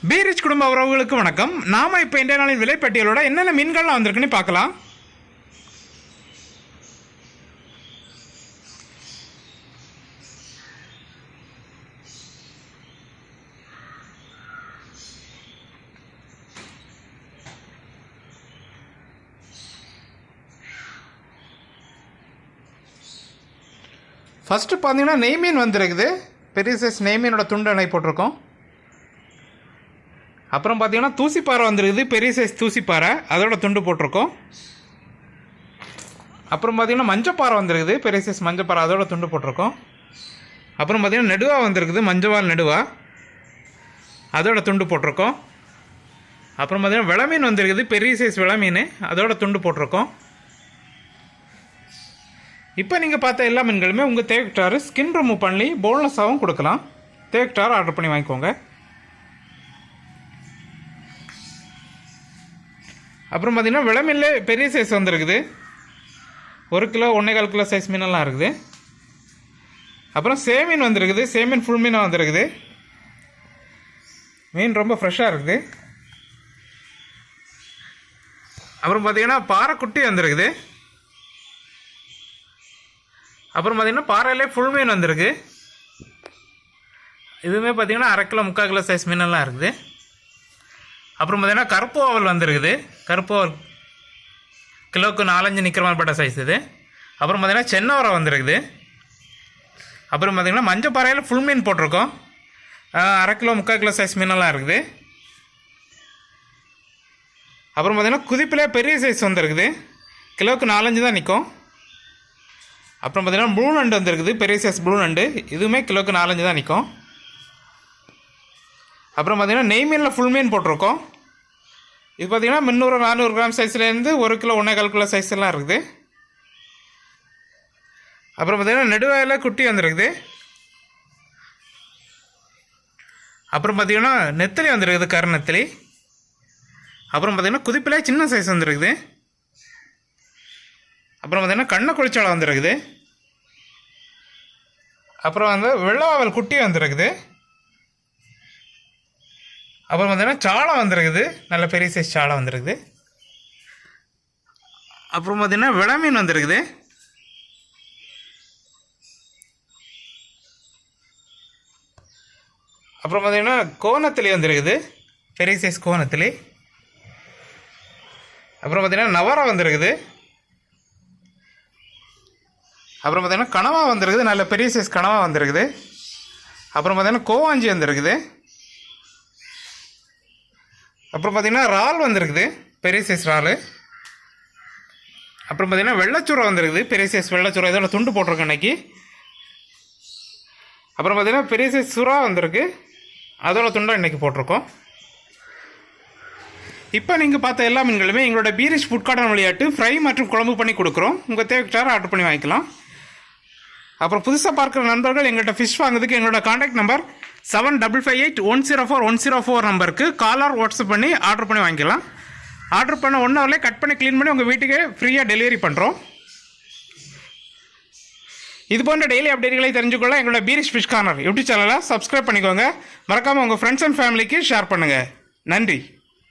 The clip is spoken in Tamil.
பீரிச் குடும்ப உறவுகளுக்கு வணக்கம். நாம இப்போ இன்றைய நாளின் விலைப்பட்டியலோட என்னென்ன மீன்கள்லாம் வந்திருக்குன்னு பார்க்கலாம். ஃபஸ்ட்டு பார்த்தீங்கன்னா நெய் மீன் வந்துருக்குது. பெரிய சைஸ் நெய் மீனோட துண்டு அணை போட்டிருக்கோம். அப்புறம் பார்த்தீங்கன்னா தூசிப்பாறை வந்துருக்குது. பெரிய சைஸ் தூசிப்பாறை, அதோட துண்டு போட்டிருக்கோம். அப்புறம் பார்த்தீங்கன்னா மஞ்சப்பாறை வந்துருக்குது. பெரிய சைஸ் மஞ்சப்பாறை, அதோட துண்டு போட்டிருக்கோம். அப்புறம் பார்த்தீங்கன்னா நெடுவா வந்துருக்குது. மஞ்சவால் நெடுவா, அதோட துண்டு போட்டிருக்கோம். அப்புறம் பார்த்தீங்கன்னா விளமீன் வந்துருக்குது. பெரிய சைஸ் விளமீன், அதோட துண்டு போட்டிருக்கோம். இப்போ நீங்கள் பார்த்த எல்லா மீன்களுமே உங்கள் தேவைக்கிட்டாரு ஸ்கின் ரிமூவ் பண்ணி போன்லெஸ்ஸாகவும் கொடுக்கலாம். தேவைக்கிட்டாரு ஆர்டர் பண்ணி வாங்கிக்கோங்க. அப்புறம் பார்த்திங்கன்னா விளமீனில் பெரிய சைஸ் வந்துருக்குது. 1 கிலோ 1.25 கிலோ சைஸ் மீனெல்லாம் இருக்குது. அப்புறம் சேமீன் வந்துருக்குது. சேமீன் ஃபுல் மீனாக வந்துருக்குது. மீன் ரொம்ப ஃப்ரெஷ்ஷாக இருக்குது. அப்புறம் பார்த்திங்கன்னா பாறை குட்டி வந்துருக்குது. அப்புறம் பார்த்திங்கன்னா பாறையிலே ஃபுல் மீன் வந்துருக்கு. இதுவுமே பார்த்திங்கன்னா 1/2 கிலோ 3/4 கிலோ சைஸ் மீனெல்லாம் இருக்குது. அப்புறம் பார்த்திங்கன்னா கருப்பு ஓவல் வந்துருக்குது. கருப்பு ஓவல் கிலோவுக்கு 4-5 நிற்கிற மாதிரி பட்ட சைஸ் இது. அப்புறம் பார்த்திங்கன்னா சென்னவரை வந்துருக்குது. அப்புறம் பார்த்திங்கன்னா மஞ்சள் பாறையில் ஃபுல் மீன் போட்டிருக்கோம். 1/2 கிலோ 3/4 கிலோ சைஸ் மீனெல்லாம் இருக்குது. அப்புறம் பார்த்திங்கன்னா குதிப்பிலே பெரிய சைஸ் வந்துருக்குது. கிலோவுக்கு 4-5 தான் நிற்கும். அப்புறம் பார்த்திங்கன்னா ப்ளூ நண்டு வந்துருக்குது. பெரிய சைஸ் ப்ளூ நண்டு, இதுவுமே கிலோவுக்கு 4-5 தான் நிற்கும். அப்புறம் பார்த்திங்கன்னா நெய் மீனில் ஃபுல் மீன் போட்டிருக்கோம். இது பார்த்திங்கன்னா 300-400 கிராம் சைஸ்லேருந்து 1 கிலோ 1.25 கிலோ சைஸ் எல்லாம் இருக்குது. அப்புறம் பார்த்திங்கன்னா நெடுவாயில் குட்டி வந்துருக்குது. அப்புறம் பார்த்திங்கன்னா நெத்திலி வந்துருக்குது, கரு நெத்திலி. அப்புறம் பார்த்திங்கன்னா குதிப்பிலே சின்ன சைஸ் வந்துருக்குது. அப்புறம் பார்த்திங்கன்னா கண்ணை குளிச்சாலை வந்துருக்குது. அப்புறம் வந்து வெள்ளவாவல் குட்டி வந்துருக்குது. அப்புறம் பார்த்திங்கன்னா சாலை வந்துருக்குது. நல்ல பெரிய சைஸ் சாலை வந்துருக்குது. அப்புறம் பார்த்திங்கன்னா விளமீன் வந்துருக்குது. அப்புறம் பார்த்திங்கன்னா கோணத்திலி வந்துருக்குது. பெரிய சைஸ் கோணத்திலி. அப்புறம் பார்த்திங்கன்னா நவரா வந்துருக்குது. அப்புறம் பார்த்திங்கன்னா கனவா வந்துருக்குது. நல்ல பெரிய சைஸ் கனவா வந்துருக்குது. அப்புறம் பார்த்திங்கன்னா கோவாஞ்சி வந்துருக்குது. அப்புறம் பார்த்திங்கன்னா இறால் வந்துருக்குது. பெரிய சைஸ் இறால். அப்புறம் பார்த்திங்கன்னா வெள்ளைச்சூரை வந்துருக்குது. பெரிய சைஸ் வெள்ளைச்சூரை, இதோட துண்டு போட்டிருக்கோம் இன்றைக்கி. அப்புறம் பார்த்திங்கன்னா பெரிய சைஸ் சுறா வந்திருக்கு. அதோட துண்டை இன்றைக்கி போட்டிருக்கோம். இப்போ நீங்கள் பார்த்த எல்லா மீன்களுமே எங்களோட பீரிச் ஃபுட் கார்டன் விளையாட்டு ஃப்ரை மற்றும் குழம்பு பண்ணி கொடுக்குறோம். உங்கள் தேவைக்கார ஆர்டர் பண்ணி வாங்கிக்கலாம். அப்புறம் புதுசாக பார்க்குற நண்பர்கள் எங்கள்கிட்ட ஃபிஷ் வாங்குறதுக்கு எங்களோட காண்டாக்ட் நம்பர் 7558104104 நம்பருக்கு காலர் வாட்ஸ்அப் பண்ணி ஆர்டர் பண்ணி வாங்கிக்கலாம். ஆர்டர் பண்ண 1 ஹவர்லேயே கட் பண்ணி க்ளீன் பண்ணி உங்கள் வீட்டுக்கு ஃப்ரீயாக டெலிவரி பண்ணுறோம். இது போன்ற டெய்லி அப்டேட்களை தெரிஞ்சுக்கொள்ள எங்களோட பீரிச் ஃபிஷ் கார்னர் யூடியூப் சேனலை சப்ஸ்கிரைப் பண்ணிக்கோங்க. மறக்காமல் உங்கள் ஃப்ரெண்ட்ஸ் அண்ட் ஃபேமிலிக்கு ஷேர் பண்ணுங்கள். நன்றி.